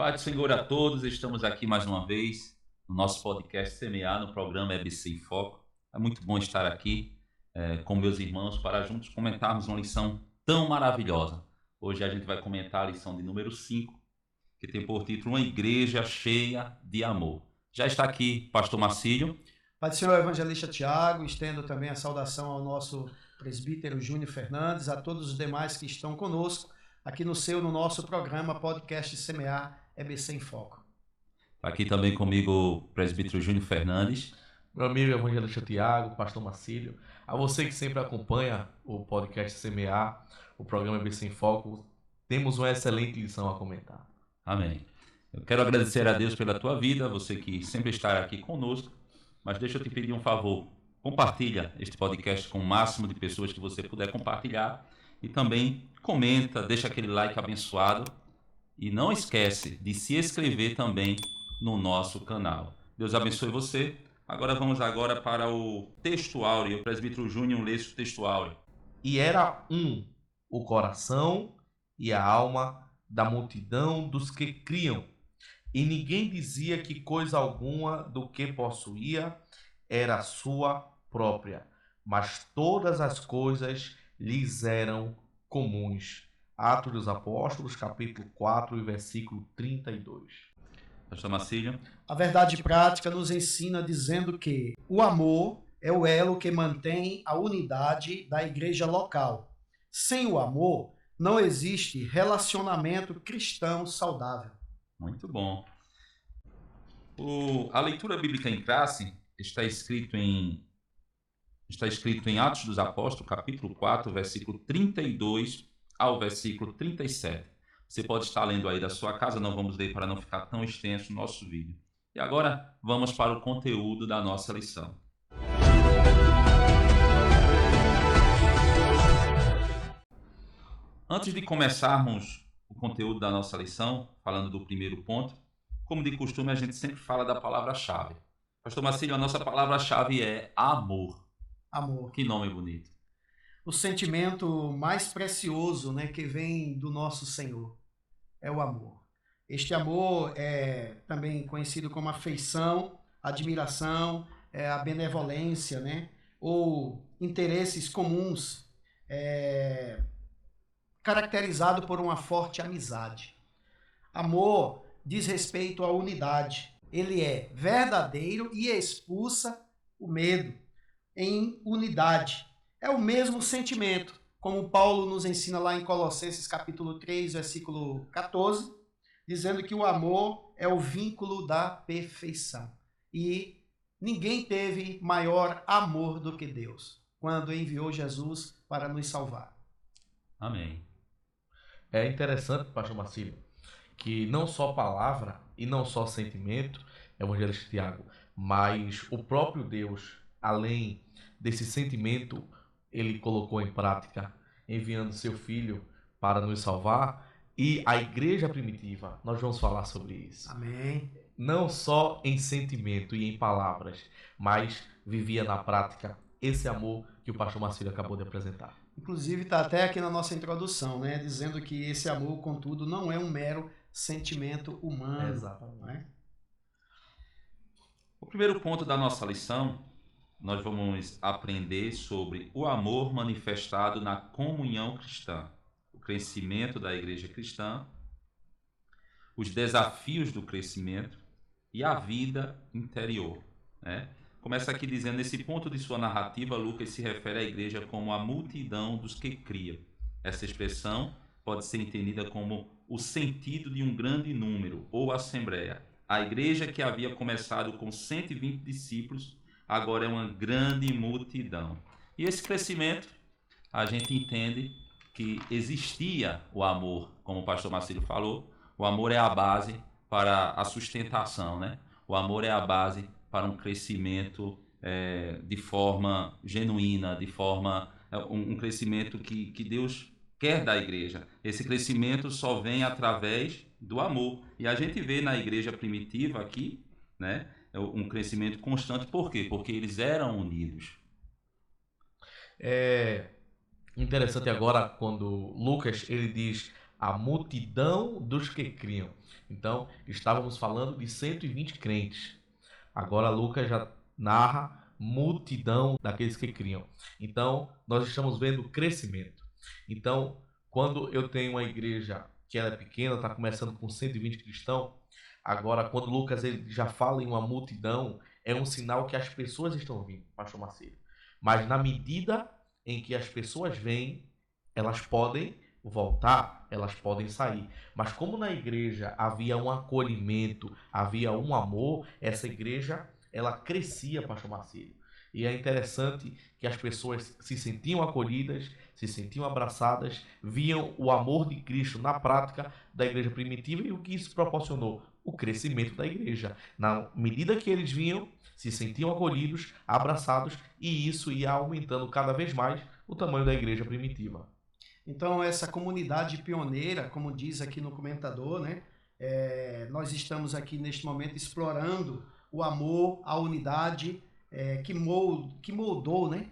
Paz do Senhor a todos, estamos aqui mais uma vez no nosso podcast Semear, no programa EBC em Foco. É muito bom estar aqui com meus irmãos para juntos comentarmos uma lição tão maravilhosa. Hoje a gente vai comentar a lição de número 5, que tem por título Uma Igreja Cheia de Amor. Já está aqui Pastor Marcílio. Pai do Senhor, evangelista Tiago, estendo também a saudação ao nosso presbítero Júnior Fernandes, a todos os demais que estão conosco aqui no nosso programa podcast Semear EBC em Foco. Aqui também comigo o presbítero Júnior Fernandes. Meu amigo evangelista Tiago, pastor Marcílio, a você que sempre acompanha o podcast Semear, o programa EBC em Foco, temos uma excelente lição a comentar. Amém. Eu quero agradecer a Deus pela tua vida, você que sempre está aqui conosco, mas deixa eu te pedir um favor, compartilha este podcast com o máximo de pessoas que você puder compartilhar e também comenta, deixa aquele like abençoado e não esquece de se inscrever também no nosso canal. Deus abençoe você. Agora vamos para o texto áureo. O presbítero Júnior lê o texto áureo. E era o coração e a alma da multidão dos que criam, e ninguém dizia que coisa alguma do que possuía era sua própria, mas todas as coisas lhes eram comuns. Atos dos Apóstolos, capítulo 4, versículo 32. Pastor Marcílio. A verdade prática nos ensina dizendo que o amor é o elo que mantém a unidade da igreja local. Sem o amor, não existe relacionamento cristão saudável. Muito bom. A leitura bíblica em classe está escrito em Atos dos Apóstolos, capítulo 4, versículo 32 ao versículo 37. Você pode estar lendo aí da sua casa, não vamos ler para não ficar tão extenso o nosso vídeo. E agora vamos para o conteúdo da nossa lição. Antes de começarmos o conteúdo da nossa lição, falando do primeiro ponto, como de costume, a gente sempre fala da palavra-chave. Pastor Marcílio, a nossa palavra-chave é amor. Amor. Que nome bonito. O sentimento mais precioso, que vem do nosso Senhor é o amor. Este amor é também conhecido como afeição, admiração, a benevolência, ou interesses comuns, caracterizado por uma forte amizade. Amor diz respeito à unidade. Ele é verdadeiro e expulsa o medo em unidade. É o mesmo sentimento, como Paulo nos ensina lá em Colossenses capítulo 3, versículo 14, dizendo que o amor é o vínculo da perfeição. E ninguém teve maior amor do que Deus, quando enviou Jesus para nos salvar. Amém. É interessante, pastor Marcílio, que não só palavra e não só sentimento, evangelista Tiago, mas o próprio Deus, além desse sentimento, ele colocou em prática, enviando seu Filho para nos salvar. E a igreja primitiva, nós vamos falar sobre isso. Amém. Não só em sentimento e em palavras, mas vivia na prática esse amor que o pastor Marcílio acabou de apresentar. Inclusive está até aqui na nossa introdução, dizendo que esse amor, contudo, não é um mero sentimento humano. Exatamente. O primeiro ponto da nossa lição, nós vamos aprender sobre o amor manifestado na comunhão cristã, o crescimento da igreja cristã, os desafios do crescimento e a vida interior. Começa aqui dizendo, nesse ponto de sua narrativa, Lucas se refere à igreja como a multidão dos que criam. Essa expressão pode ser entendida como o sentido de um grande número, ou assembleia. A igreja que havia começado com 120 discípulos, agora é uma grande multidão. E esse crescimento, a gente entende que existia o amor, como o pastor Marcílio falou. O amor é a base para a sustentação, O amor é a base para um crescimento de forma genuína, de forma um crescimento que Deus quer da igreja. Esse crescimento só vem através do amor. E a gente vê na igreja primitiva aqui, um crescimento constante. Por quê? Porque eles eram unidos. É interessante agora quando Lucas ele diz a multidão dos que criam. Então, estávamos falando de 120 crentes. Agora Lucas já narra multidão daqueles que criam. Então, nós estamos vendo crescimento. Então, quando eu tenho uma igreja que ela é pequena, está começando com 120 cristãos, agora quando Lucas ele já fala em uma multidão, é um sinal que as pessoas estão vindo, pastor Marcelo. Mas na medida em que as pessoas vêm, elas podem voltar, elas podem sair. Mas como na igreja havia um acolhimento, havia um amor, essa igreja ela crescia, pastor Marcelo. E é interessante que as pessoas se sentiam acolhidas, se sentiam abraçadas, viam o amor de Cristo na prática da igreja primitiva e o que isso proporcionou? O crescimento da igreja. Na medida que eles vinham, se sentiam acolhidos, abraçados, e isso ia aumentando cada vez mais o tamanho da igreja primitiva. Então, essa comunidade pioneira, como diz aqui no comentador, né? Nós estamos aqui neste momento explorando o amor, a unidade que moldou, né?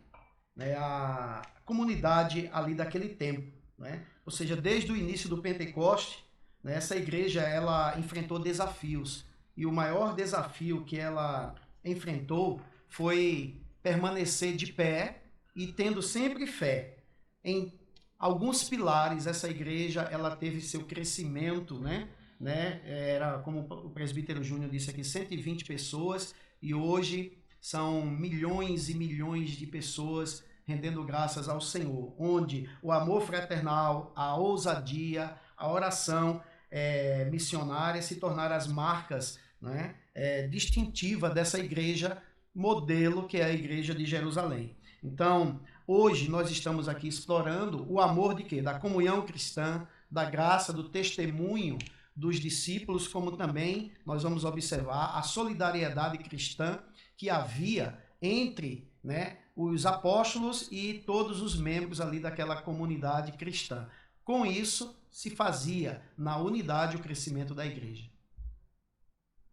A comunidade ali daquele tempo, né? Ou seja, desde o início do Pentecoste, né, essa igreja ela enfrentou desafios, e o maior desafio que ela enfrentou foi permanecer de pé e tendo sempre fé em alguns pilares. Essa igreja ela teve seu crescimento, né? Era, como o presbítero Júnior disse aqui, 120 pessoas, e hoje são milhões e milhões de pessoas rendendo graças ao Senhor, onde o amor fraternal, a ousadia, a oração missionária se tornaram as marcas, né, distintivas dessa igreja modelo, que é a igreja de Jerusalém. Então, hoje nós estamos aqui explorando o amor de quê? Da comunhão cristã, da graça, do testemunho dos discípulos, como também nós vamos observar a solidariedade cristã que havia entre, né, os apóstolos e todos os membros ali daquela comunidade cristã. Com isso, se fazia na unidade o crescimento da igreja.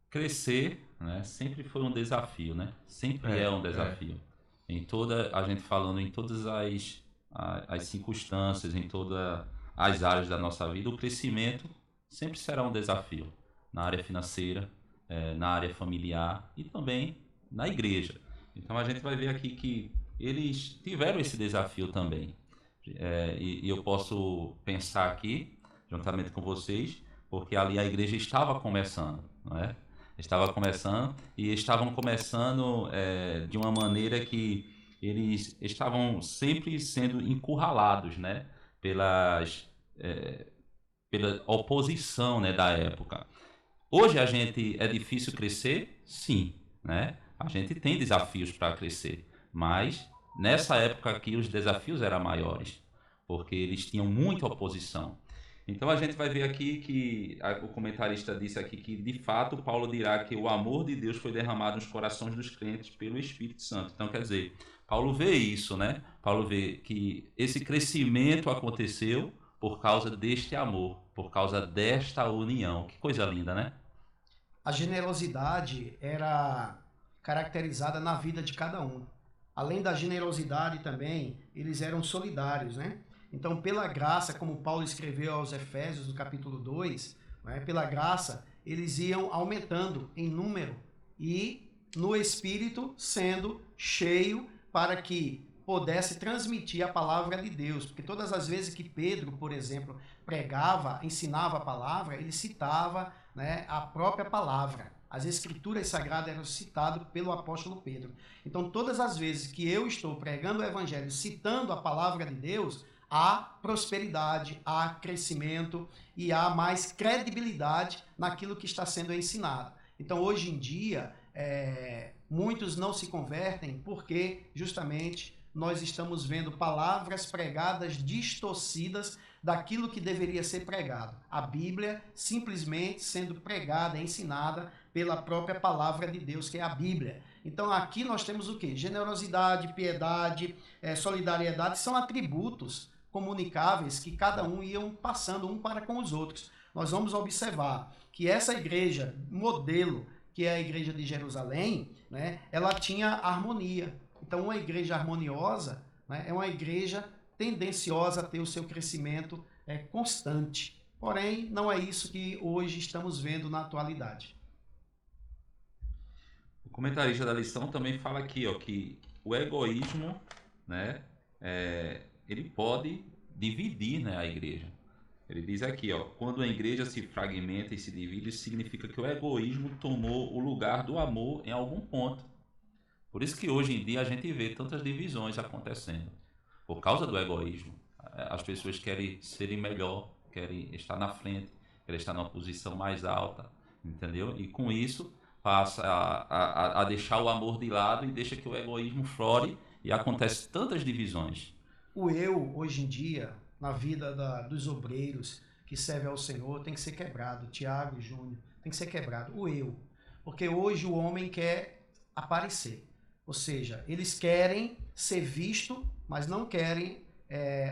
Crescer, né, sempre foi um desafio, né? Sempre é um desafio. A gente falando em todas as circunstâncias, em todas as áreas da nossa vida, o crescimento sempre será um desafio. Na área financeira, na área familiar e também na igreja. Então a gente vai ver aqui que eles tiveram esse desafio também. E eu posso pensar aqui, juntamente com vocês, porque ali a igreja estava começando, não é? Estava começando e estavam começando de uma maneira que eles estavam sempre sendo encurralados, né? Pela oposição, né, da época. Hoje é difícil crescer? Sim, né? A gente tem desafios para crescer, mas nessa época aqui os desafios eram maiores, porque eles tinham muita oposição. Então a gente vai ver aqui que o comentarista disse aqui que de fato Paulo dirá que o amor de Deus foi derramado nos corações dos crentes pelo Espírito Santo. Então quer dizer, Paulo vê isso, né? Paulo vê que esse crescimento aconteceu por causa deste amor, por causa desta união. Que coisa linda, né? A generosidade era caracterizada na vida de cada um. Além da generosidade também, eles eram solidários, né? Então, pela graça, como Paulo escreveu aos Efésios, no capítulo 2, né, pela graça, eles iam aumentando em número e no Espírito sendo cheio para que pudesse transmitir a palavra de Deus. Porque todas as vezes que Pedro, por exemplo, pregava, ensinava a palavra, ele citava, né, a própria palavra. As escrituras sagradas eram citadas pelo apóstolo Pedro. Então, todas as vezes que eu estou pregando o evangelho, citando a palavra de Deus, há prosperidade, há crescimento e há mais credibilidade naquilo que está sendo ensinado. Então, hoje em dia, muitos não se convertem porque justamente nós estamos vendo palavras pregadas distorcidas daquilo que deveria ser pregado. A Bíblia simplesmente sendo pregada, ensinada pela própria palavra de Deus, que é a Bíblia. Então aqui nós temos o quê? Generosidade, piedade, solidariedade, são atributos comunicáveis que cada um iam passando um para com os outros. Nós vamos observar que essa igreja modelo, que é a igreja de Jerusalém, né, ela tinha harmonia. Então uma igreja harmoniosa, né, é uma igreja tendenciosa a ter o seu crescimento constante. Porém, não é isso que hoje estamos vendo na atualidade. O comentarista da lição também fala aqui, ó, que o egoísmo, né, ele pode dividir, né, a igreja. Ele diz aqui, ó, quando a igreja se fragmenta e se divide, isso significa que o egoísmo tomou o lugar do amor em algum ponto. Por isso que hoje em dia a gente vê tantas divisões acontecendo, por causa do egoísmo. As pessoas querem serem melhor, querem estar na frente, querem estar numa posição mais alta, entendeu? E com isso passa a deixar o amor de lado e deixa que o egoísmo flore e acontece tantas divisões. O eu, hoje em dia, na vida dos obreiros que servem ao Senhor, tem que ser quebrado. Tiago e Júnior, tem que ser quebrado. O eu. Porque hoje o homem quer aparecer. Ou seja, eles querem ser visto, mas não querem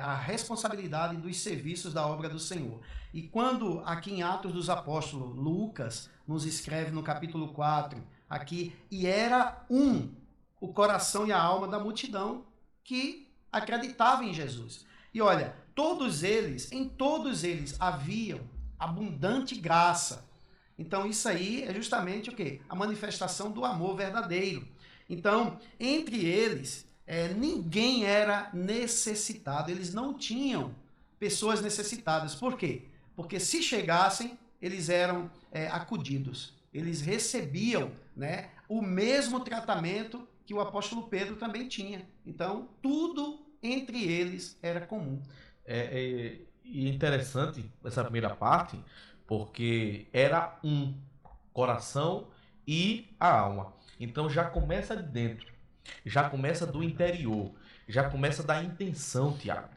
a responsabilidade dos serviços da obra do Senhor. E quando aqui em Atos dos Apóstolos, Lucas nos escreve no capítulo 4, aqui, e era o coração e a alma da multidão que acreditava em Jesus. E olha, em todos eles haviam abundante graça. Então isso aí é justamente o quê? A manifestação do amor verdadeiro. Então, entre eles, ninguém era necessitado, eles não tinham pessoas necessitadas. Por quê? Porque se chegassem, eles eram acudidos, eles recebiam, né, o mesmo tratamento que o apóstolo Pedro também tinha. Então, tudo entre eles era comum. E interessante essa primeira parte, porque era um coração e a alma. Então já começa de dentro, já começa do interior, já começa da intenção, Tiago.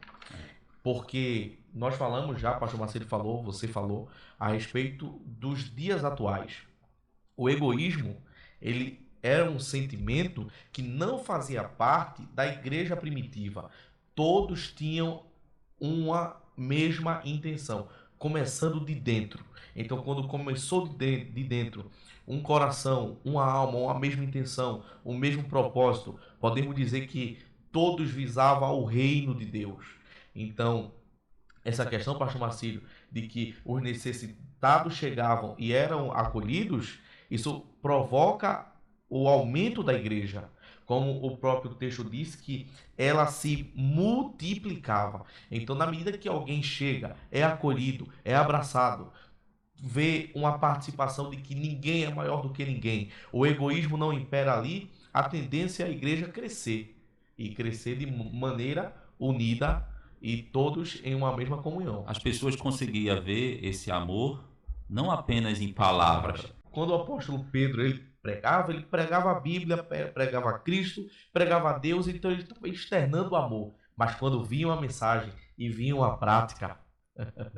Porque nós falamos já, pastor Marcelo falou, você falou, a respeito dos dias atuais. O egoísmo, ele era um sentimento que não fazia parte da igreja primitiva. Todos tinham uma mesma intenção, começando de dentro. Então, quando começou de dentro, um coração, uma alma, uma mesma intenção, o mesmo propósito, podemos dizer que todos visavam o reino de Deus. Então, essa questão, pastor Marcílio, de que os necessitados chegavam e eram acolhidos, isso provoca o aumento da igreja. Como o próprio texto diz, que ela se multiplicava. Então, na medida que alguém chega, é acolhido, é abraçado, vê uma participação de que ninguém é maior do que ninguém, o egoísmo não impera ali, a tendência é a igreja crescer. E crescer de maneira unida e todos em uma mesma comunhão. As pessoas conseguiam ver esse amor não apenas em palavras. Quando o apóstolo Pedro ele pregava a Bíblia, pregava a Cristo, pregava a Deus, então ele estava externando o amor. Mas quando vinha a mensagem e vinha a prática...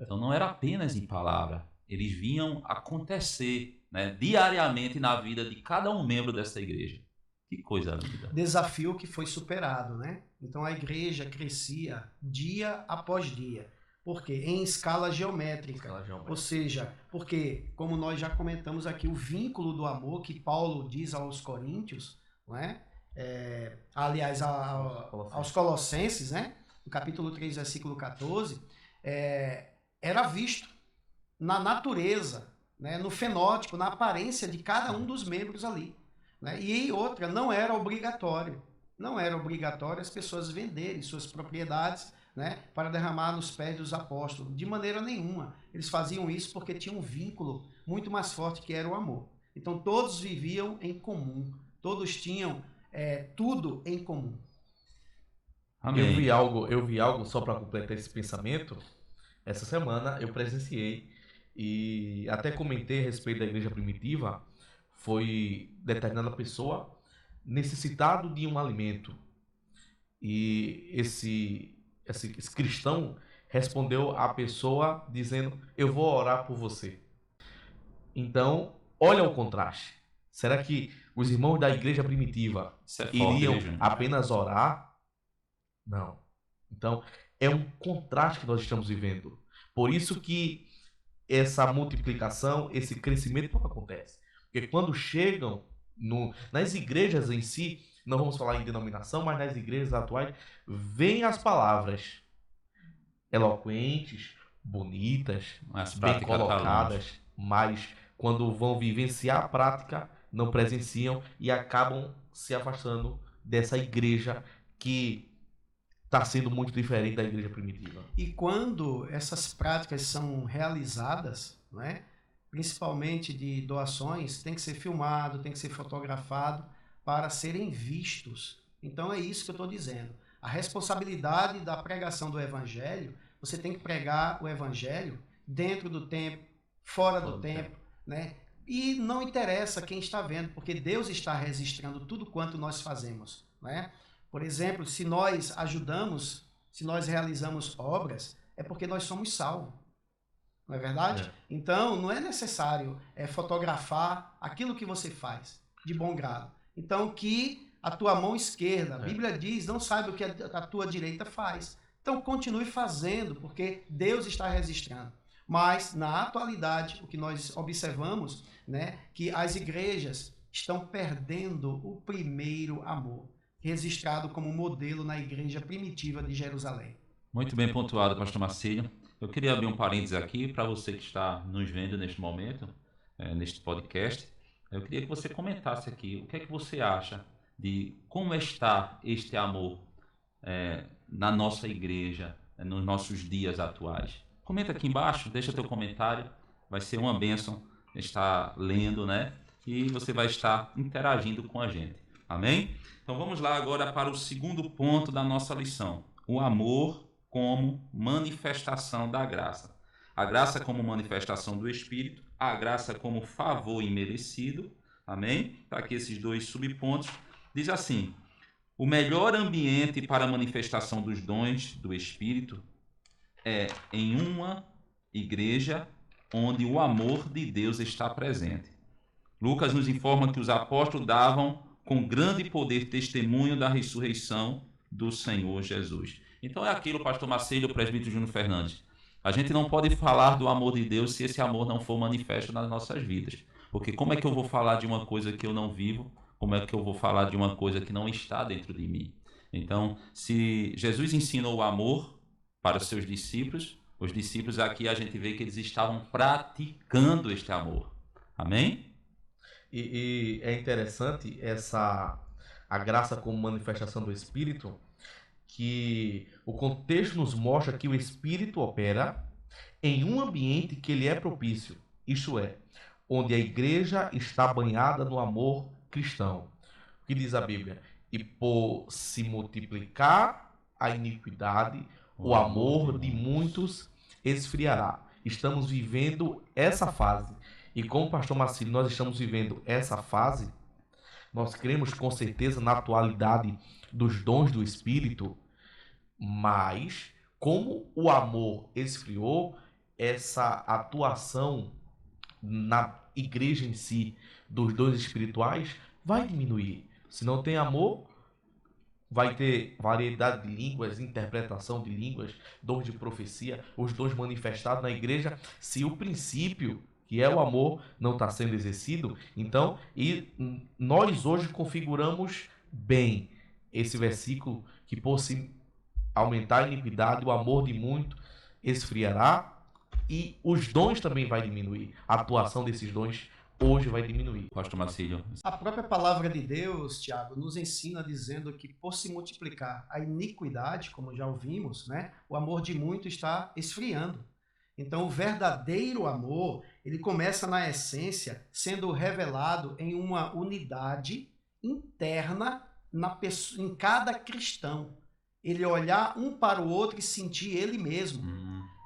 Então não era apenas em palavra, eles vinham acontecer, né, diariamente na vida de cada um membro dessa igreja. Que coisa linda. Desafio que foi superado, né? Então a igreja crescia dia após dia. Por quê? Em escala geométrica. Ou seja, porque, como nós já comentamos aqui, o vínculo do amor que Paulo diz aos Coríntios, não é? Aliás, aos Colossenses, né? No capítulo 3, versículo 14, era visto na natureza, né? No fenótipo, na aparência de cada um dos membros ali. Né? E outra, não era obrigatório. Não era obrigatório as pessoas venderem suas propriedades, né, para derramar nos pés dos apóstolos. De maneira nenhuma. Eles faziam isso porque tinham um vínculo muito mais forte que era o amor. Então todos viviam em comum. Todos tinham tudo em comum. Amém. Eu vi algo só para completar esse pensamento. Essa semana eu presenciei e até comentei a respeito da igreja primitiva. Foi determinada pessoa necessitado de um alimento. E esse cristão respondeu à pessoa dizendo: eu vou orar por você. Então, olha o contraste. Será que os irmãos da igreja primitiva iriam apenas orar? Não. Então, é um contraste que nós estamos vivendo. Por isso que essa multiplicação, esse crescimento não acontece. Porque quando chegam nas igrejas em si, não vamos falar em denominação, mas nas igrejas atuais, vêm as palavras eloquentes, bonitas, As bem práticas tá longe. colocadas, mas quando vão vivenciar a prática, não presenciam e acabam se afastando dessa igreja que está sendo muito diferente da igreja primitiva. E quando essas práticas são realizadas, né, principalmente de doações, tem que ser filmado, tem que ser fotografado para serem vistos. Então é isso que eu estou dizendo. A responsabilidade da pregação do evangelho, você tem que pregar o evangelho dentro do tempo, fora do tempo, né? E não interessa quem está vendo, porque Deus está registrando tudo quanto nós fazemos, né? Por exemplo, se nós ajudamos, se nós realizamos obras, é porque nós somos salvos. Não é verdade? Então, não é necessário fotografar aquilo que você faz, de bom grado. Então, que a tua mão esquerda, a Bíblia diz, não sabe o que a tua direita faz. Então, continue fazendo, porque Deus está registrando. Mas, na atualidade, o que nós observamos, né, que as igrejas estão perdendo o primeiro amor, registrado como modelo na igreja primitiva de Jerusalém. Muito bem pontuado, pastor Marcílio. Eu queria abrir um parênteses aqui para você que está nos vendo neste momento, neste podcast. Eu queria que você comentasse aqui o que é que você acha de como está este amor na nossa igreja, nos nossos dias atuais. Comenta aqui embaixo, deixa teu comentário, vai ser uma bênção estar lendo, né? E você vai estar interagindo com a gente. Amém? Então vamos lá agora para o segundo ponto da nossa lição. O amor como manifestação da graça. A graça como manifestação do Espírito, a graça como favor imerecido. Amém? Está aqui esses dois subpontos. Diz assim: o melhor ambiente para a manifestação dos dons do Espírito é em uma igreja onde o amor de Deus está presente. Lucas nos informa que os apóstolos davam com grande poder testemunho da ressurreição do Senhor Jesus. Então é aquilo, pastor Marcílio, presbítero Júnior Fernandes. A gente não pode falar do amor de Deus se esse amor não for manifesto nas nossas vidas. Porque como é que eu vou falar de uma coisa que eu não vivo? Como é que eu vou falar de uma coisa que não está dentro de mim? Então, se Jesus ensinou o amor para os seus discípulos, os discípulos aqui a gente vê que eles estavam praticando este amor. Amém? E é interessante a graça como manifestação do Espírito, que o contexto nos mostra que o Espírito opera em um ambiente que ele é propício, isto é, onde a igreja está banhada no amor cristão. O que diz a Bíblia? E por se multiplicar a iniquidade, o amor de muitos esfriará. Estamos vivendo essa fase. E como o pastor Marcílio, nós estamos vivendo essa fase, nós cremos com certeza na atualidade dos dons do Espírito, mas como o amor esfriou, essa atuação na igreja em si dos dons espirituais vai diminuir. Se não tem amor, vai ter variedade de línguas, interpretação de línguas, dons de profecia, os dons manifestados na igreja. Se o princípio, que é o amor, não está sendo exercido, então, e nós hoje configuramos bem esse versículo, que por se aumentar a iniquidade, o amor de muito esfriará, e os dons também vai diminuir. A atuação desses dons hoje vai diminuir. Pastor Marcílio. A própria palavra de Deus, Tiago, nos ensina dizendo que por se multiplicar a iniquidade, como já ouvimos, né, o amor de muito está esfriando. Então, o verdadeiro amor, ele começa na essência sendo revelado em uma unidade interna em cada cristão. Ele olhar um para o outro e sentir ele mesmo.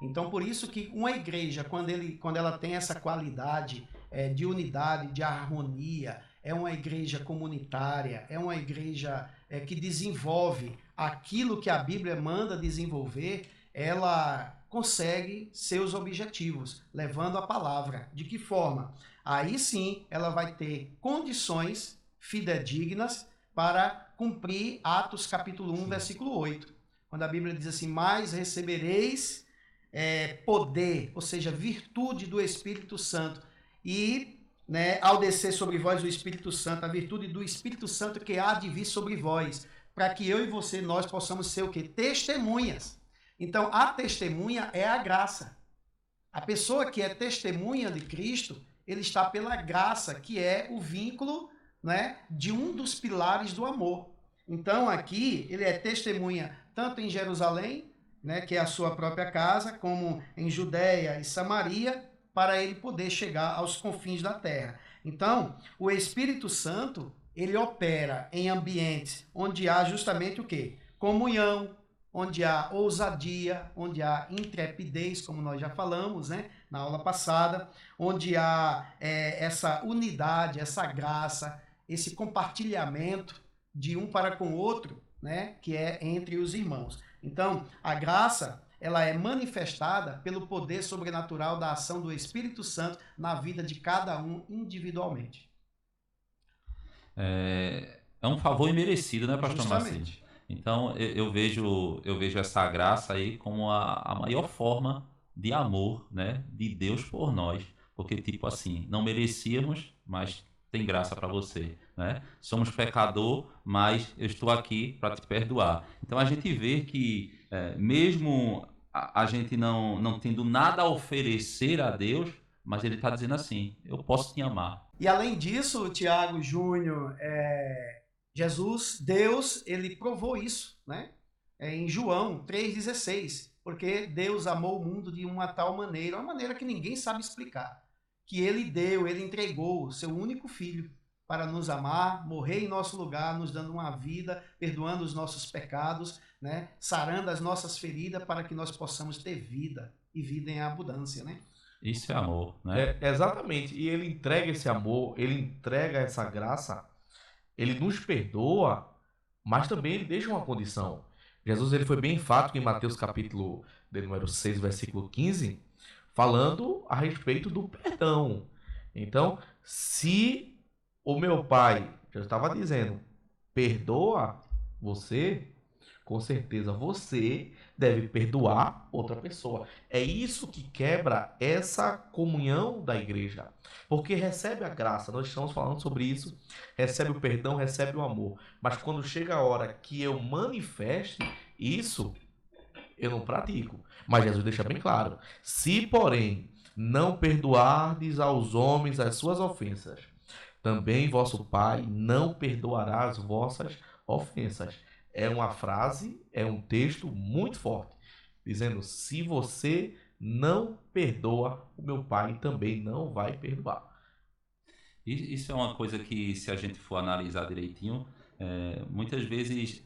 Então, por isso que uma igreja, quando ela tem essa qualidade de unidade, de harmonia, é uma igreja comunitária, é uma igreja que desenvolve aquilo que a Bíblia manda desenvolver, ela consegue seus objetivos, levando a palavra. De que forma? Aí sim, ela vai ter condições fidedignas para cumprir Atos capítulo 1, versículo 8. Quando a Bíblia diz assim, mas recebereis poder, ou seja, virtude do Espírito Santo. E ao descer sobre vós o Espírito Santo, a virtude do Espírito Santo que há de vir sobre vós, para que eu e você, nós possamos ser o quê? Testemunhas. Então, a testemunha é a graça. A pessoa que é testemunha de Cristo, ele está pela graça, que é o vínculo, né, de um dos pilares do amor. Então aqui ele é testemunha tanto em Jerusalém, né, que é a sua própria casa, como em Judéia e Samaria, para ele poder chegar aos confins da terra. Então, o Espírito Santo, ele opera em ambientes onde há justamente o quê? Comunhão, onde há ousadia, onde há intrepidez, como nós já falamos, né, na aula passada, onde há essa unidade, essa graça, esse compartilhamento de um para com o outro, né, que é entre os irmãos. Então, a graça, ela é manifestada pelo poder sobrenatural da ação do Espírito Santo na vida de cada um individualmente. É um favor imerecido, né, pastor Marcinho? Justamente. Então, eu vejo essa graça aí como a maior forma de amor, né, de Deus por nós. Porque, tipo assim, não merecíamos, mas tem graça para você, né? Somos pecador, mas eu estou aqui para te perdoar. Então, a gente vê que, mesmo a gente não tendo nada a oferecer a Deus, mas Ele está dizendo assim, eu posso te amar. E além disso, Tiago Júnior, Jesus, Deus, ele provou isso, né? Em João 3,16, porque Deus amou o mundo de uma tal maneira, uma maneira que ninguém sabe explicar, que ele deu, ele entregou o seu único filho para nos amar, morrer em nosso lugar, nos dando uma vida, perdoando os nossos pecados, né? Sarando as nossas feridas para que nós possamos ter vida, e vida em abundância, né? Isso é amor, né? Exatamente. E ele entrega esse amor, ele entrega essa graça, ele nos perdoa, mas também ele deixa uma condição. Jesus ele foi bem enfático em Mateus capítulo de número 6, versículo 15, falando a respeito do perdão. Então, se o meu pai, já estava dizendo, perdoa você, com certeza você deve perdoar outra pessoa. É isso que quebra essa comunhão da igreja. Porque recebe a graça, nós estamos falando sobre isso, recebe o perdão, recebe o amor. Mas quando chega a hora que eu manifeste isso, eu não pratico. Mas Jesus deixa bem claro: se, porém, não perdoardes aos homens as suas ofensas, também vosso Pai não perdoará as vossas ofensas. É uma frase, é um texto muito forte, dizendo: se você não perdoa, o meu Pai também não vai perdoar. Isso é uma coisa que, se a gente for analisar direitinho, muitas vezes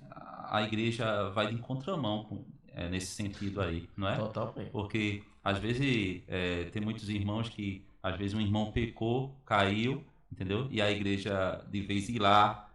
a igreja vai de contramão nesse sentido aí, não é? Totalmente. Porque, às vezes, tem muitos irmãos que, às vezes, um irmão pecou, caiu, entendeu? E a igreja, de vez ir lá,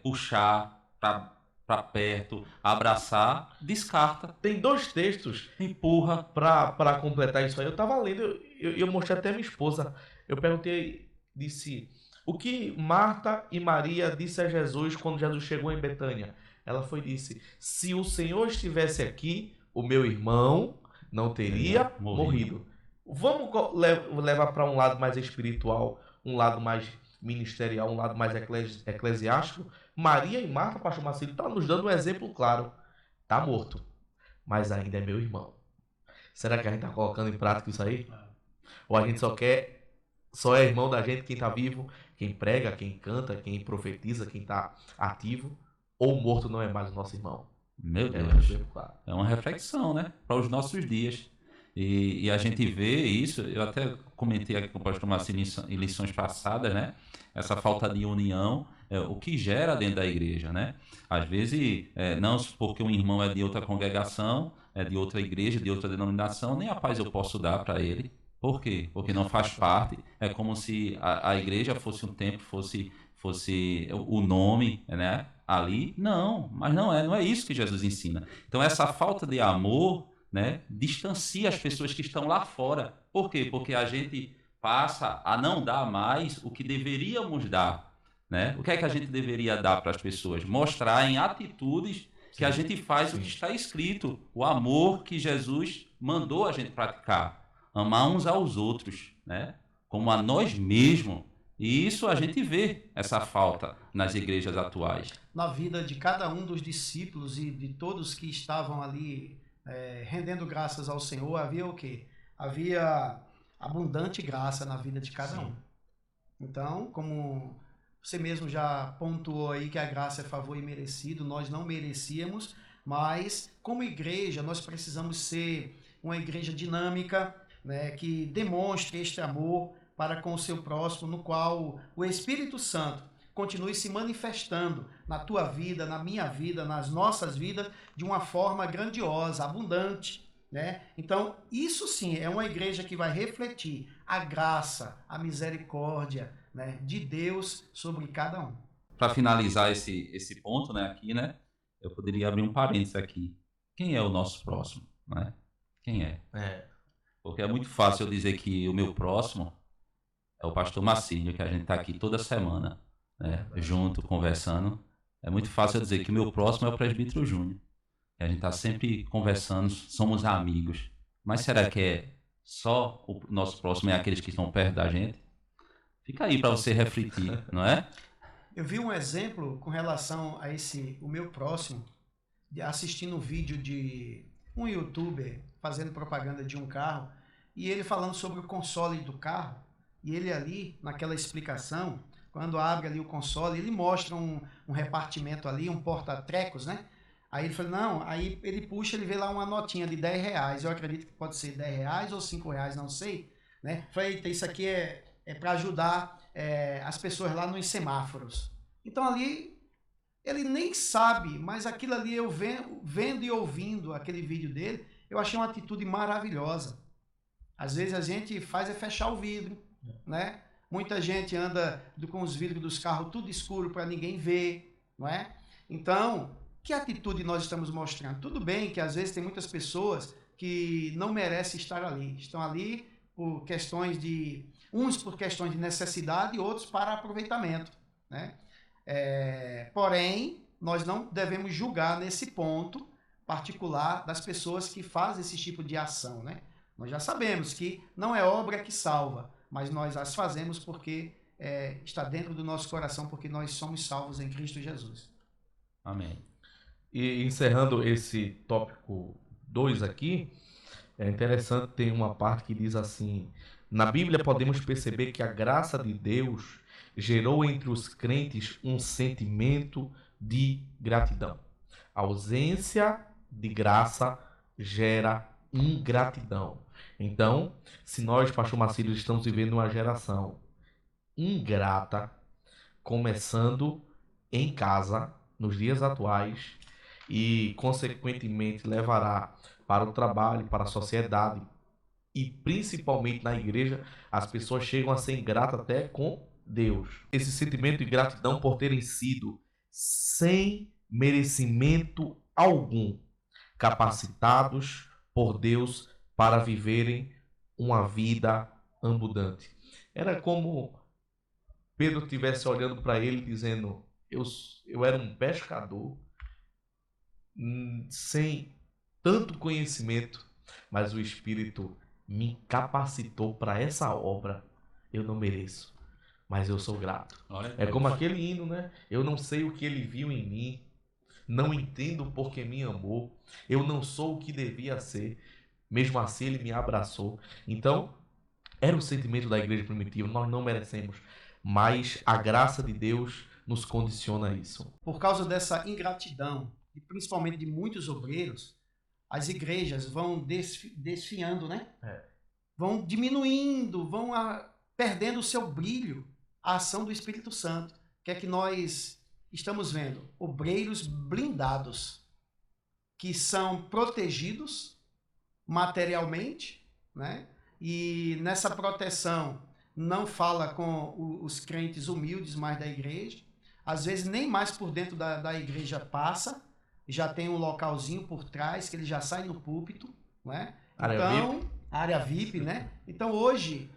puxar para perto, abraçar, descarta. Tem dois textos, empurra. Para completar isso aí. Eu estava lendo, eu mostrei até a minha esposa. Eu perguntei, disse, o que Marta e Maria disse a Jesus quando Jesus chegou em Betânia? Ela disse, se o Senhor estivesse aqui, o meu irmão não teria morrido. Vamos levar para um lado mais espiritual, um lado mais ministerial, um lado mais eclesiástico. Maria e Marta, pastor Marcelo, está nos dando um exemplo claro. Está morto, mas ainda é meu irmão. Será que a gente está colocando em prática isso aí? Ou a gente só é irmão da gente quem está vivo, quem prega, quem canta, quem profetiza, quem está ativo, ou o morto não é mais o nosso irmão? Meu Deus, é uma reflexão, né? Para os nossos dias. E a gente vê isso, eu até comentei aqui com o pastor Marcinho em lições passadas, né? Essa falta de união, o que gera dentro da igreja, né? Às vezes, não porque um irmão é de outra congregação, é de outra igreja, de outra denominação, nem a paz eu posso dar para ele. Por quê? Porque não faz parte. É como se a igreja fosse um templo, fosse o nome, né? Ali. Não, mas não é isso que Jesus ensina. Então, essa falta de amor, né, distancia as pessoas que estão lá fora. Por quê? Porque a gente passa a não dar mais o que deveríamos dar, né? O que é que a gente deveria dar para as pessoas? Mostrar em atitudes que a gente faz o que está escrito, o amor que Jesus mandou a gente praticar, amar uns aos outros, né? Como a nós mesmos. E isso a gente vê, essa falta nas igrejas atuais. Na vida de cada um dos discípulos e de todos que estavam ali rendendo graças ao Senhor, havia o quê? havia abundante graça na vida de cada um. Então, como você mesmo já pontuou aí que a graça é favor imerecido, nós não merecíamos, mas como igreja nós precisamos ser uma igreja dinâmica, né, que demonstre este amor para com o seu próximo, no qual o Espírito Santo continue se manifestando na tua vida, na minha vida, nas nossas vidas, de uma forma grandiosa, abundante, né? Então, isso sim é uma igreja que vai refletir a graça, a misericórdia, né, de Deus sobre cada um. Para finalizar esse ponto, né, aqui, né, eu poderia abrir um parênteses aqui. Quem é o nosso próximo, né? Quem é? Porque é muito fácil eu dizer que o meu próximo é o pastor Marcílio, que a gente está aqui toda semana, né, junto, conversando. É muito fácil eu dizer que o meu próximo é o presbítero Júnior. A gente está sempre conversando, somos amigos. Mas será que é só o nosso próximo é aqueles que estão perto da gente? Fica aí para você refletir, não é? Eu vi um exemplo com relação a o meu próximo, assistindo um vídeo de um youtuber fazendo propaganda de um carro, e ele falando sobre o console do carro, e ele ali, naquela explicação, quando abre ali o console, ele mostra um repartimento ali, um porta-trecos, né? Aí ele falou, não, aí ele puxa, ele vê lá uma notinha de R$10, eu acredito que pode ser R$10 ou R$5, não sei, né? Falei, eita, isso aqui é para ajudar as pessoas lá nos semáforos. Então ali, ele nem sabe, mas aquilo ali eu vendo e ouvindo aquele vídeo dele, eu achei uma atitude maravilhosa. Às vezes a gente faz é fechar o vidro, né? Muita gente anda com os vidros dos carros tudo escuro para ninguém ver, não é? Então, que atitude nós estamos mostrando? Tudo bem que às vezes tem muitas pessoas que não merecem estar ali. Estão ali por questões uns por questões de necessidade e outros para aproveitamento, né? Porém, nós não devemos julgar nesse ponto particular das pessoas que fazem esse tipo de ação, né? Nós já sabemos que não é obra que salva, mas nós as fazemos porque está dentro do nosso coração, porque nós somos salvos em Cristo Jesus. Amém. E encerrando esse tópico 2 aqui, é interessante, tem uma parte que diz assim: na Bíblia podemos perceber que a graça de Deus gerou entre os crentes um sentimento de gratidão. A ausência de graça gera ingratidão. Então, se nós, pastor Marcílio, estamos vivendo uma geração ingrata, começando em casa, nos dias atuais, e consequentemente levará para o trabalho, para a sociedade e principalmente na igreja, as pessoas chegam a ser ingratas até com Deus. Esse sentimento de gratidão por terem sido sem merecimento algum capacitados por Deus para viverem uma vida abundante. Era como Pedro estivesse olhando para ele dizendo: eu era um pescador sem tanto conhecimento, mas o Espírito me capacitou para essa obra. Eu não mereço, mas eu sou grato. É como aquele hino, né? Eu não sei o que ele viu em mim, não entendo porque me amou, eu não sou o que devia ser, mesmo assim ele me abraçou. Então, era o sentimento da igreja primitiva, nós não merecemos, mas a graça de Deus nos condiciona a isso. Por causa dessa ingratidão, e principalmente de muitos obreiros, as igrejas vão desfiando, né? Vão diminuindo, vão perdendo o seu brilho, a ação do Espírito Santo. O que é que nós estamos vendo? Obreiros blindados, que são protegidos materialmente, né? E nessa proteção não fala com os crentes humildes mais da igreja, às vezes nem mais por dentro da igreja passa, já tem um localzinho por trás que ele já sai no púlpito, né? Área VIP, né? Então hoje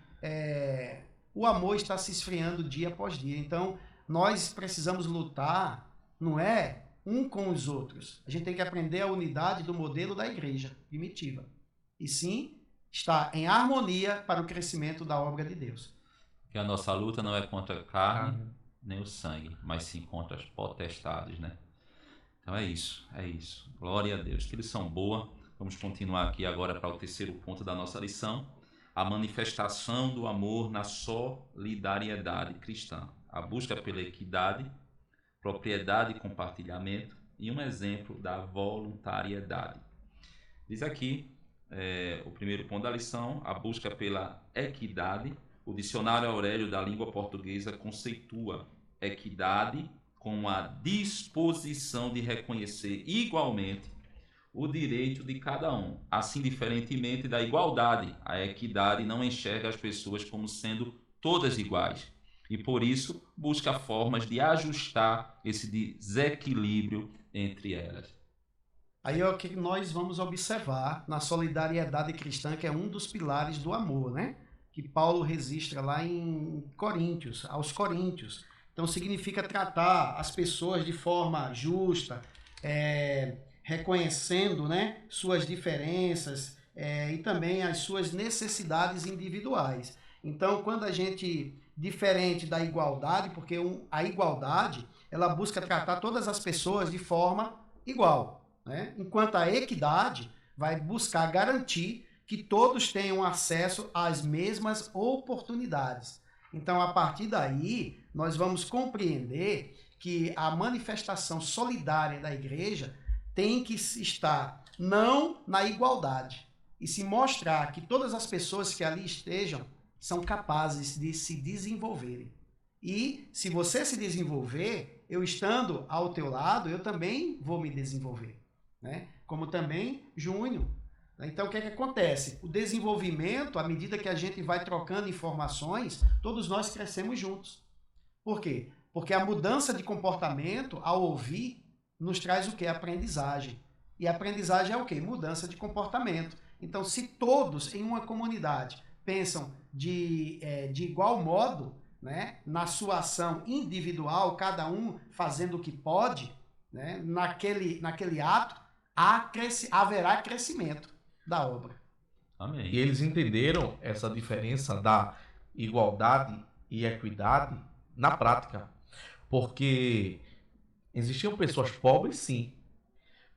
o amor está se esfriando dia após dia. Então nós precisamos lutar, não é um com os outros. A gente tem que aprender a unidade do modelo da igreja primitiva. E sim, está em harmonia para o crescimento da obra de Deus. Que a nossa luta não é contra a carne, nem o sangue, mas sim contra as potestades, né? Então é isso. Glória a Deus. Que lição boa. Vamos continuar aqui agora para o terceiro ponto da nossa lição, a manifestação do amor na solidariedade cristã, a busca pela equidade, propriedade e compartilhamento e um exemplo da voluntariedade. Diz aqui, o primeiro ponto da lição, a busca pela equidade. O dicionário Aurélio da língua portuguesa conceitua equidade como a disposição de reconhecer igualmente o direito de cada um, assim diferentemente da igualdade. A equidade não enxerga as pessoas como sendo todas iguais e, por isso, busca formas de ajustar esse desequilíbrio entre elas. Aí é o que nós vamos observar na solidariedade cristã, que é um dos pilares do amor, né? Que Paulo registra lá em Coríntios, aos Coríntios. Então significa tratar as pessoas de forma justa, reconhecendo, né, suas diferenças e também as suas necessidades individuais. Então, quando a gente, diferente da igualdade, porque a igualdade, ela busca tratar todas as pessoas de forma igual, né? Enquanto a equidade vai buscar garantir que todos tenham acesso às mesmas oportunidades. Então, a partir daí, nós vamos compreender que a manifestação solidária da igreja tem que estar não na igualdade e se mostrar que todas as pessoas que ali estejam são capazes de se desenvolverem. E se você se desenvolver, eu estando ao teu lado, eu também vou me desenvolver, né? Como também Júnior. Então, o que é que acontece? O desenvolvimento, à medida que a gente vai trocando informações, todos nós crescemos juntos. Por quê? Porque a mudança de comportamento, ao ouvir, nos traz o quê? Aprendizagem. E aprendizagem é o quê? Mudança de comportamento. Então, se todos em uma comunidade pensam de igual modo, né, na sua ação individual, cada um fazendo o que pode, né, naquele ato, haverá crescimento da obra. Amém. E eles entenderam essa diferença da igualdade e equidade na prática. Porque existiam pessoas pobres, sim,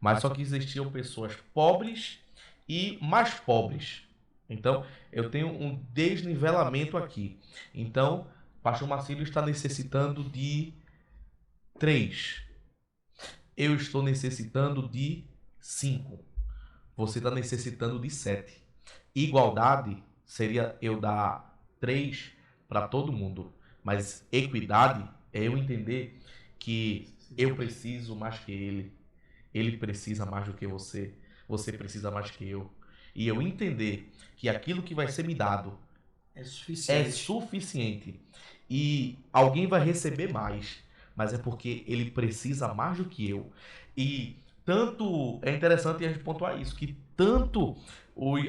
mas só que existiam pessoas pobres e mais pobres. Então, eu tenho um desnivelamento aqui. Então, pastor Marcílio está necessitando de 3. Eu estou necessitando de 5. Você está necessitando de 7. Igualdade seria eu dar 3 para todo mundo. Mas equidade é eu entender que eu preciso mais que ele precisa mais do que você precisa mais que eu. E eu entender que aquilo que vai ser me dado é suficiente. E alguém vai receber mais, mas é porque ele precisa mais do que eu. E tanto é interessante a gente pontuar isso, que tanto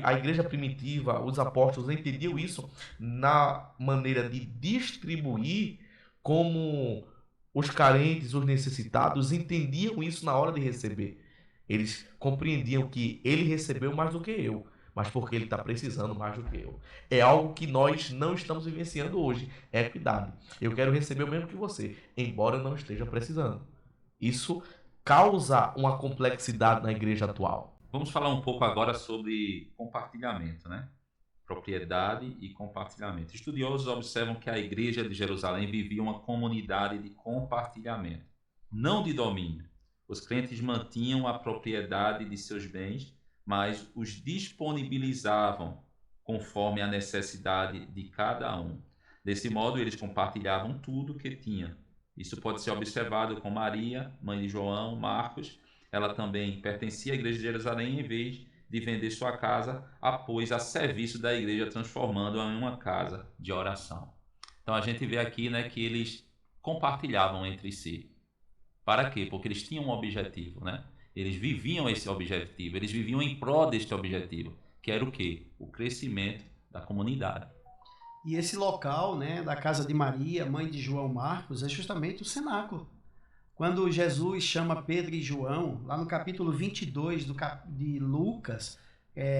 a igreja primitiva, os apóstolos entendiam isso na maneira de distribuir, como os carentes, os necessitados entendiam isso na hora de receber. Eles compreendiam que ele recebeu mais do que eu, mas porque ele está precisando mais do que eu. É algo que nós não estamos vivenciando hoje, é equidade. Eu quero receber o mesmo que você, embora eu não esteja precisando. Isso causa uma complexidade na igreja atual. Vamos falar um pouco agora sobre compartilhamento, né? Propriedade e compartilhamento. Estudiosos observam que a igreja de Jerusalém vivia uma comunidade de compartilhamento, não de domínio. Os crentes mantinham a propriedade de seus bens, mas os disponibilizavam conforme a necessidade de cada um. Desse modo, eles compartilhavam tudo o que tinham. Isso pode ser observado com Maria, mãe de João, Marcos. Ela também pertencia à igreja de Jerusalém, em vez de vender sua casa, a pôs a serviço da igreja, transformando-a em uma casa de oração. Então a gente vê aqui, né, que eles compartilhavam entre si. Para quê? Porque eles tinham um objetivo, né? Eles viviam esse objetivo, eles viviam em prol deste objetivo, que era o quê? O crescimento da comunidade. E esse local, né, da casa de Maria, mãe de João Marcos, é justamente o cenáculo. Quando Jesus chama Pedro e João, lá no capítulo 22 de Lucas,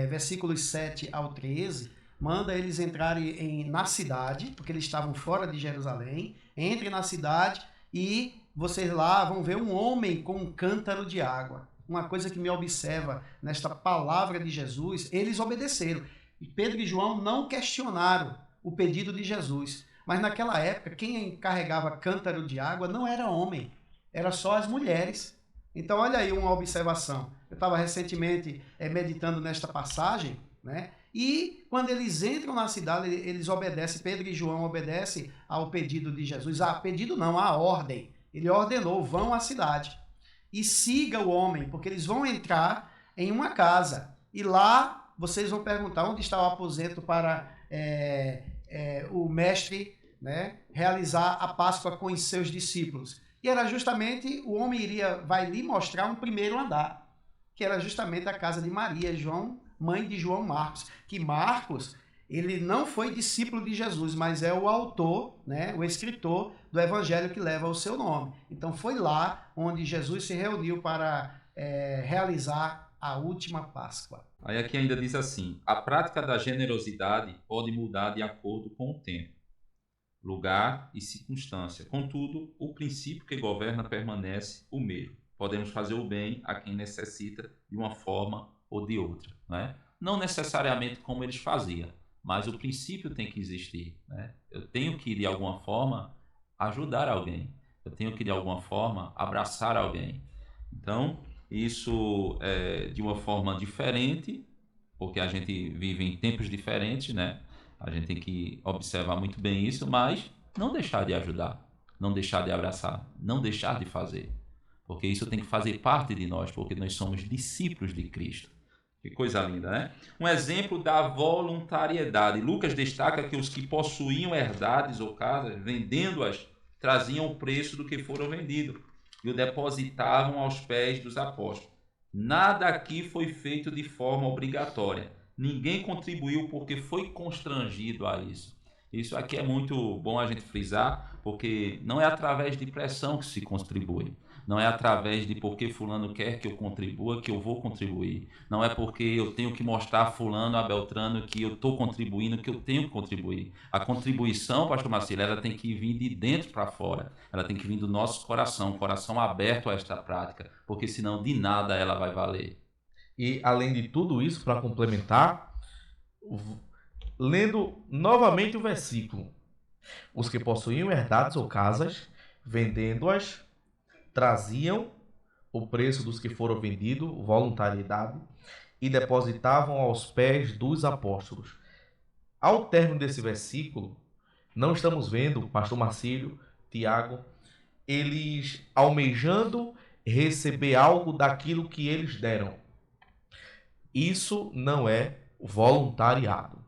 versículos 7 ao 13, manda eles entrarem na cidade, porque eles estavam fora de Jerusalém. Entrem na cidade e vocês lá vão ver um homem com um cântaro de água. uma coisa que me observa nesta palavra de Jesus, eles obedeceram. E Pedro e João não questionaram o pedido de Jesus. Mas naquela época, quem carregava cântaro de água não era homem, era só as mulheres. Então, olha aí uma observação. Eu estava recentemente meditando nesta passagem, né? E quando eles entram na cidade, eles obedecem, Pedro e João obedecem ao pedido de Jesus. Pedido não, à ordem. Ele ordenou, vão à cidade e siga o homem, porque eles vão entrar em uma casa. E lá vocês vão perguntar onde está o aposento para o mestre, né, realizar a Páscoa com os seus discípulos. E era justamente, o homem vai lhe mostrar um primeiro andar, que era justamente a casa de Maria, mãe de João Marcos. Que Marcos, ele não foi discípulo de Jesus, mas é o autor, né, o escritor do evangelho que leva o seu nome. Então foi lá onde Jesus se reuniu para realizar a última Páscoa. Aí aqui ainda diz assim: a prática da generosidade pode mudar de acordo com o tempo, lugar e circunstância. Contudo, o princípio que governa permanece o mesmo. Podemos fazer o bem a quem necessita de uma forma ou de outra, né? Não necessariamente como eles faziam, mas o princípio tem que existir, né? Eu tenho que, de alguma forma, ajudar alguém. Eu tenho que, de alguma forma, abraçar alguém. Então, isso é de uma forma diferente, porque a gente vive em tempos diferentes, né? A gente tem que observar muito bem isso, mas não deixar de ajudar, não deixar de abraçar, não deixar de fazer. Porque isso tem que fazer parte de nós, porque nós somos discípulos de Cristo. Que coisa linda, né? Um exemplo da voluntariedade. Lucas destaca que os que possuíam herdades ou casas, vendendo-as, traziam o preço do que foram vendidos e o depositavam aos pés dos apóstolos. Nada aqui foi feito de forma obrigatória. Ninguém contribuiu porque foi constrangido a isso. Isso aqui é muito bom a gente frisar, porque não é através de pressão que se contribui. Não é através de porque fulano quer que eu contribua que eu vou contribuir. Não é porque eu tenho que mostrar a fulano, a Beltrano, que eu estou contribuindo, que eu tenho que contribuir. A contribuição, pastor Marcelo, ela tem que vir de dentro para fora. Ela tem que vir do nosso coração aberto a esta prática, porque senão de nada ela vai valer. E além de tudo isso, para complementar, lendo novamente o versículo: os que possuíam herdades ou casas, vendendo-as, traziam o preço dos que foram vendidos, voluntariedade, e depositavam aos pés dos apóstolos. Ao término desse versículo, não estamos vendo pastor Marcílio, Tiago, eles almejando receber algo daquilo que eles deram. Isso não é voluntariado.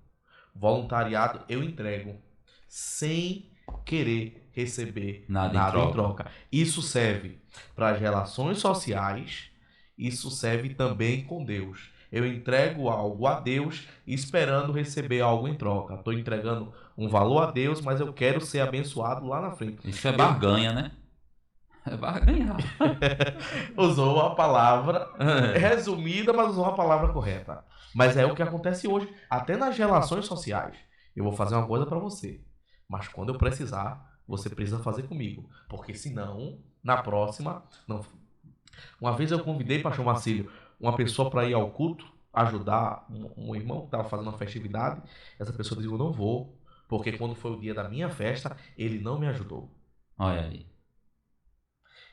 Voluntariado eu entrego sem querer receber nada em troca. Isso serve para as relações sociais, isso serve também com Deus. Eu entrego algo a Deus esperando receber algo em troca. Estou entregando um valor a Deus, mas eu quero ser abençoado lá na frente. Isso é barganha, né? É barganhar. Usou uma palavra resumida, mas usou uma palavra correta. Mas é o que acontece hoje, até nas relações sociais. Eu vou fazer uma coisa para você, mas quando eu precisar, você precisa fazer comigo, porque senão, na próxima... não. Uma vez eu convidei, pastor Marcílio, uma pessoa para ir ao culto, ajudar um irmão que estava fazendo uma festividade. Essa pessoa disse: eu não vou, porque quando foi o dia da minha festa, ele não me ajudou. Olha aí.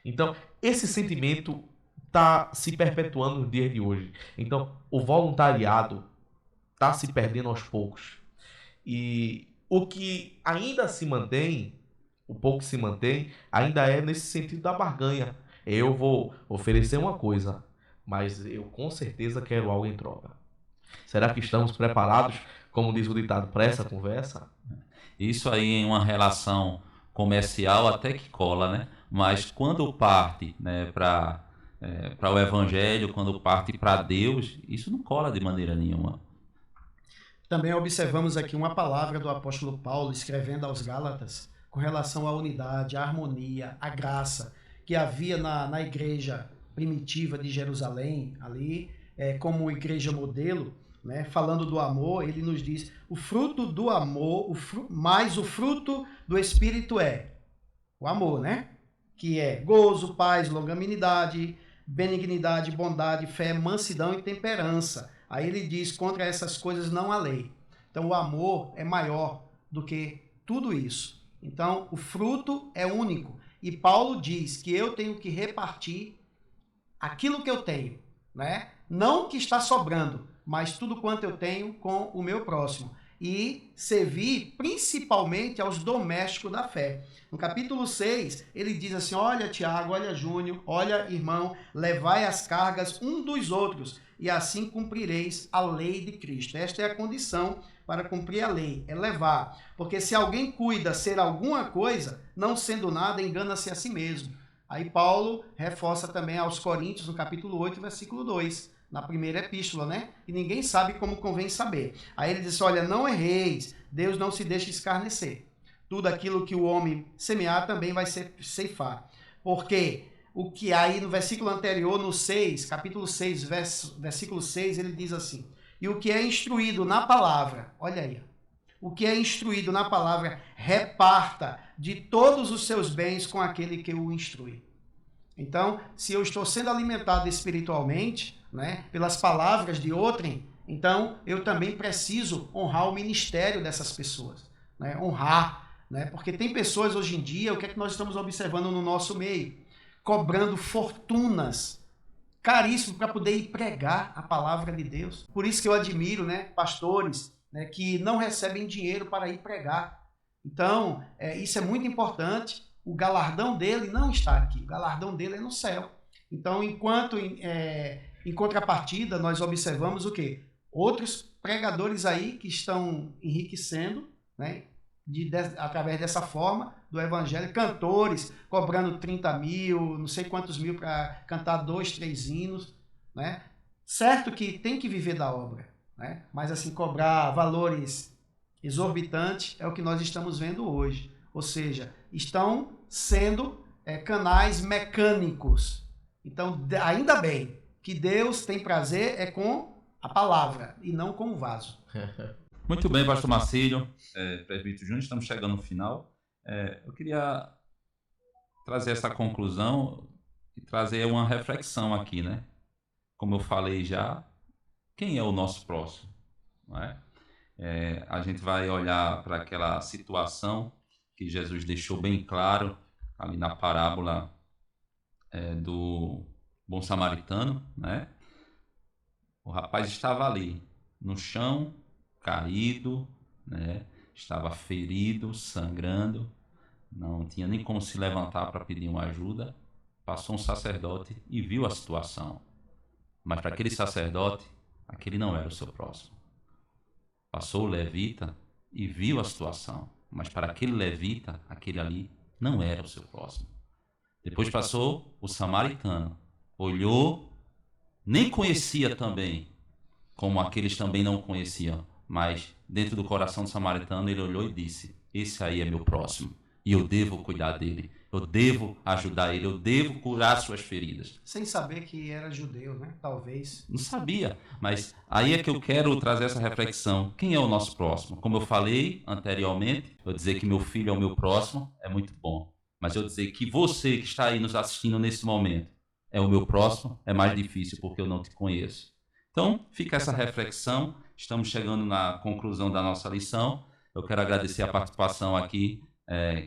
Então, esse sentimento está se perpetuando no dia de hoje. Então, o voluntariado está se perdendo aos poucos. E o que ainda se mantém, o pouco que se mantém, ainda é nesse sentido da barganha. Eu vou oferecer uma coisa, mas eu com certeza quero algo em troca. Será que estamos preparados, como diz o ditado, para essa conversa? Isso aí em uma relação comercial até que cola, né? Mas quando parte, né, para o evangelho, quando parte para Deus, isso não cola de maneira nenhuma. Também observamos aqui uma palavra do apóstolo Paulo escrevendo aos Gálatas com relação à unidade, à harmonia, à graça que havia na igreja primitiva de Jerusalém, ali, como igreja modelo, né? Falando do amor, ele nos diz: o fruto do amor, mas o fruto do Espírito é o amor, né? Que é gozo, paz, longanimidade, benignidade, bondade, fé, mansidão e temperança. Aí ele diz, contra essas coisas não há lei. Então o amor é maior do que tudo isso. Então o fruto é único. E Paulo diz que eu tenho que repartir aquilo que eu tenho, né? Não que está sobrando, mas tudo quanto eu tenho com o meu próximo. E servir principalmente aos domésticos da fé. No capítulo 6, ele diz assim, olha Tiago, olha Júnior, olha irmão, levai as cargas um dos outros, e assim cumprireis a lei de Cristo. Esta é a condição para cumprir a lei, é levar. Porque se alguém cuida ser alguma coisa, não sendo nada, engana-se a si mesmo. Aí Paulo reforça também aos Coríntios, no capítulo 8, versículo 2, na primeira epístola, né? E ninguém sabe como convém saber. Aí ele diz, olha, não erreis, Deus não se deixa escarnecer. Tudo aquilo que o homem semear também vai ceifar. Porque o que aí no versículo anterior, no 6, capítulo 6, versículo 6, ele diz assim, e o que é instruído na palavra, olha aí, o que é instruído na palavra, reparta de todos os seus bens com aquele que o instrui. Então, se eu estou sendo alimentado espiritualmente, né, pelas palavras de outrem, então eu também preciso honrar o ministério dessas pessoas, né, honrar, né, porque tem pessoas hoje em dia, o que é que nós estamos observando no nosso meio? Cobrando fortunas caríssimas para poder ir pregar a palavra de Deus. Por isso que eu admiro, né, pastores, né, que não recebem dinheiro para ir pregar. Então, isso é muito importante. O galardão dele não está aqui, o galardão dele é no céu. Então, enquanto em contrapartida, nós observamos o quê? Outros pregadores aí que estão enriquecendo, né, através dessa forma do evangelho, cantores cobrando 30 mil, não sei quantos mil para cantar 2, 3 hinos, né? Certo que tem que viver da obra, né? Mas assim, cobrar valores exorbitantes é o que nós estamos vendo hoje. Ou seja, estão sendo canais mecânicos. Então, ainda bem que Deus tem prazer com a palavra e não com o vaso. Muito bem, pastor Marcílio, presbítero Júnior, estamos chegando no final. Eu queria trazer essa conclusão e trazer uma reflexão aqui, né? Como eu falei já, quem é o nosso próximo? Não é? A gente vai olhar para aquela situação que Jesus deixou bem claro ali na parábola do bom samaritano, né? O rapaz estava ali no chão, caído, né? Estava ferido, sangrando, não tinha nem como se levantar para pedir uma ajuda. Passou um sacerdote e viu a situação, mas para aquele sacerdote, aquele não era o seu próximo. Passou o levita e viu a situação, mas para aquele levita, aquele ali não era o seu próximo. Depois passou o samaritano, olhou, nem conhecia também, como aqueles também não conheciam, mas dentro do coração do samaritano ele olhou e disse, esse aí é meu próximo, e eu devo cuidar dele, eu devo ajudar ele, eu devo curar suas feridas. Sem saber que era judeu, né? Talvez. Não sabia, mas aí é que eu quero trazer essa reflexão. Quem é o nosso próximo? Como eu falei anteriormente, eu dizer que meu filho é o meu próximo é muito bom, mas eu dizer que você que está aí nos assistindo nesse momento é o meu próximo é mais difícil porque eu não te conheço. Então, fica essa reflexão. Estamos chegando na conclusão da nossa lição. Eu quero agradecer a participação aqui,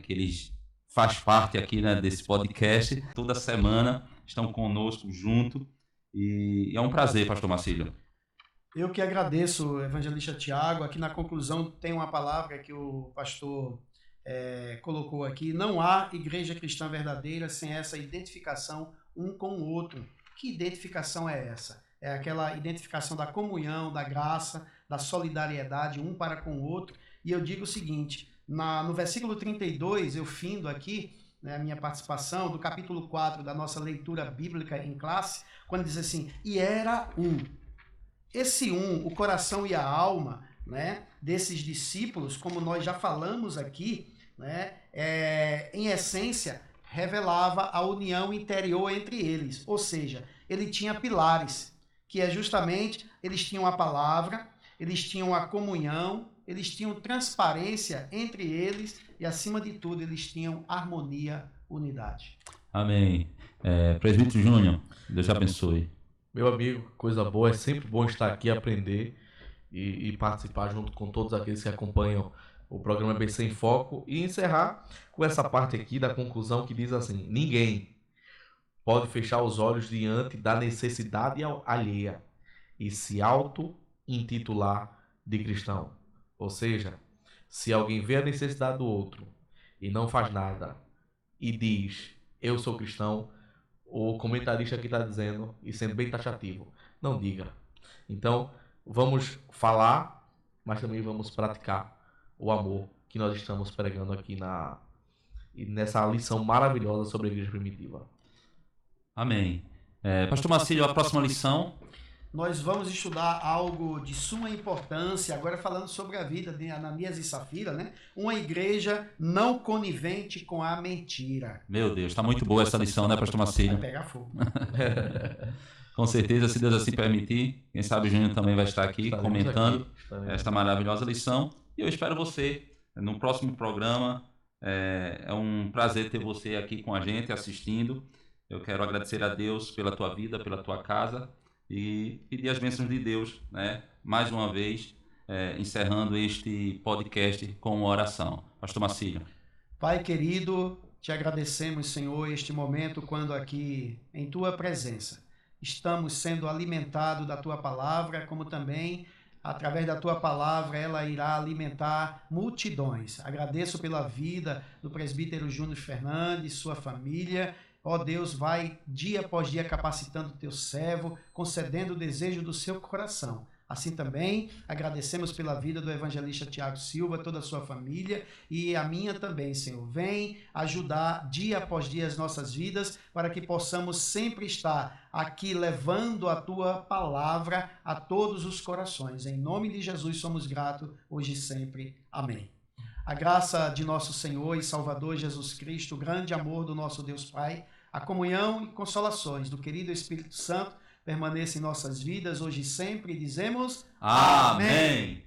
que eles faz parte aqui, né, desse podcast. Toda semana estão conosco junto. E é um prazer, pastor Marcílio. Eu que agradeço, evangelista Tiago. Aqui na conclusão tem uma palavra que o pastor colocou aqui. Não há igreja cristã verdadeira sem essa identificação um com o outro. Que identificação é essa? É aquela identificação da comunhão, da graça, da solidariedade um para com o outro. E eu digo o seguinte, no versículo 32, eu findo aqui, né, a minha participação, do capítulo 4 da nossa leitura bíblica em classe, quando diz assim, e era um. Esse um, o coração e a alma, né, desses discípulos, como nós já falamos aqui, né, em essência, revelava a união interior entre eles. Ou seja, ele tinha pilares, que é justamente, eles tinham a palavra, eles tinham a comunhão, eles tinham transparência entre eles e, acima de tudo, eles tinham harmonia, unidade. Amém. Presbítero Júnior, Deus te abençoe. Meu amigo, coisa boa, é sempre bom estar aqui, aprender e participar junto com todos aqueles que acompanham o programa BC em Foco e encerrar com essa parte aqui da conclusão que diz assim: ninguém pode fechar os olhos diante da necessidade alheia e se auto-intitular de cristão. Ou seja, se alguém vê a necessidade do outro e não faz nada e diz, eu sou cristão, o comentarista aqui está dizendo, e sendo bem taxativo, não diga. Então, vamos falar, mas também vamos praticar o amor que nós estamos pregando aqui nessa lição maravilhosa sobre a igreja primitiva. Amém. Pastor Marcílio, a próxima lição... Nós vamos estudar algo de suma importância, agora falando sobre a vida de Ananias e Safira, né? Uma igreja não conivente com a mentira. Meu Deus, está muito boa essa lição, né, Pastor Marcílio? Vai pegar fogo. Com certeza, se Deus assim permitir, quem sabe o Júnior também vai estar aqui comentando esta maravilhosa lição. E eu espero você no próximo programa. É um prazer ter você aqui com a gente, assistindo. Eu quero agradecer a Deus pela tua vida, pela tua casa e pedir as bênçãos de Deus, né? Mais uma vez, encerrando este podcast com uma oração. Pastor Marcílio. Pai querido, te agradecemos, Senhor, este momento quando aqui em tua presença estamos sendo alimentados da tua palavra, como também através da tua palavra ela irá alimentar multidões. Agradeço pela vida do presbítero Júnior Fernandes, sua família. Ó Deus, vai dia após dia capacitando o teu servo, concedendo o desejo do seu coração. Assim também, agradecemos pela vida do evangelista Tiago Silva, toda a sua família e a minha também, Senhor. Vem ajudar dia após dia as nossas vidas para que possamos sempre estar aqui levando a tua palavra a todos os corações. Em nome de Jesus somos gratos, hoje e sempre. Amém. A graça de nosso Senhor e Salvador Jesus Cristo, o grande amor do nosso Deus Pai, a comunhão e consolações do querido Espírito Santo permaneça em nossas vidas hoje e sempre. E dizemos Amém.